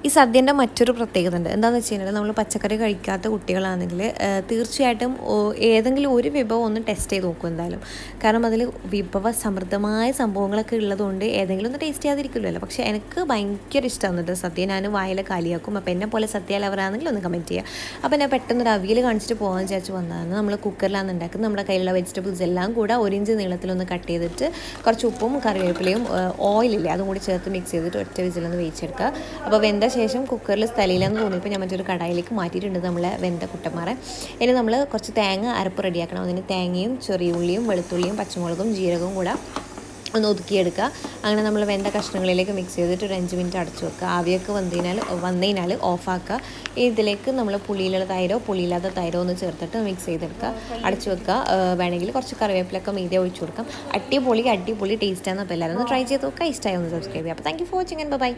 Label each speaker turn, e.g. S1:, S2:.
S1: ഈ സദ്യൻ്റെ മറ്റൊരു പ്രത്യേകത ഉണ്ട്. എന്താണെന്ന് വെച്ച് കഴിഞ്ഞാൽ നമ്മൾ പച്ചക്കറി കഴിക്കാത്ത കുട്ടികളാണെങ്കിൽ തീർച്ചയായിട്ടും ഏതെങ്കിലും ഒരു വിഭവം ഒന്ന് ടെസ്റ്റ് ചെയ്ത് നോക്കും എന്തായാലും. കാരണം അതിൽ വിഭവ സമൃദ്ധമായ സംഭവങ്ങളൊക്കെ ഉള്ളതുകൊണ്ട് ഏതെങ്കിലും ഒന്ന് ടേസ്റ്റ് ചെയ്യാതിരിക്കില്ലല്ലോ. പക്ഷേ എനിക്ക് ഭയങ്കര ഇഷ്ടമാണ് സദ്യ. ഞാൻ വായിലെ കാലിയാക്കും. അപ്പോൾ എന്നെ പോലെ സദ്യ ലവറാണെങ്കിൽ ഒന്ന് കമൻറ്റ് ചെയ്യുക. അപ്പോൾ ഞാൻ പെട്ടെന്ന് ഒരു അവിയൽ കാണിച്ചിട്ട് പോകാൻ വിചാരിച്ച് വന്നതാണ്. നമ്മൾ കുക്കറിലാണ് ഉണ്ടാക്കുന്നത്. നമ്മുടെ കയ്യിലുള്ള വെജിറ്റബിൾസ് എല്ലാം കൂടെ 1 ഇഞ്ച് നീളത്തിലൊന്ന് കട്ട് ചെയ്തിട്ട് കുറച്ച് ഉപ്പും കറിവേപ്പിലയും ഓയിലില്ലേ അതും കൂടി ചേർത്ത് മിക്സ് ചെയ്തിട്ട് ഒറ്റ വിസിലൊന്ന് വേവിച്ചെടുക്കുക. അപ്പോൾ വെന്ത ശേഷം കുക്കറിൽ സ്ഥലയിലെന്ന് തോന്നിയപ്പോൾ ഞാൻ മറ്റൊരു കടായിലേക്ക് മാറ്റിയിട്ടുണ്ട് നമ്മളെ വെന്ത കുട്ടന്മാരെ. ഇനി നമ്മൾ കുറച്ച് തേങ്ങ അരപ്പ് റെഡിയാക്കണം. അതിന് തേങ്ങയും ചെറിയ ഉള്ളിയും വെളുത്തുള്ളിയും പച്ചമുളകും ജീരകവും കൂടെ ഒന്ന് ഒതുക്കിയെടുക്കുക. അങ്ങനെ നമ്മൾ വെന്ത കഷ്ണങ്ങളിലേക്ക് മിക്സ് ചെയ്തിട്ട് ഒരു 5 മിനിറ്റ് അടച്ചു വെക്കുക. ആവിയൊക്കെ വന്നതിനാൽ ഓഫാക്കുക. ഇതിലേക്ക് നമ്മൾ പുളിയിലുള്ള തൈരോ പുളിയില്ലാത്ത തൈരോ ഒന്ന് ചേർത്തിട്ട് മിക്സ് ചെയ്തെടുക്കുക, അടച്ചു വെക്കുക. വേണമെങ്കിൽ കുറച്ച് കറിവേപ്പിലൊക്കെ മീതെ ഒഴിച്ചു കൊടുക്കാം. അടിപൊളി ടേസ്റ്റാണ്. അപ്പോൾ എല്ലാവരും ഒന്ന് ട്രൈ ചെയ്ത് നോക്കുക. ഇഷ്ടമായി ഒന്ന് സബ്സ്ക്രൈബ് ചെയ്യുക. അപ്പോൾ thank you for watching and by.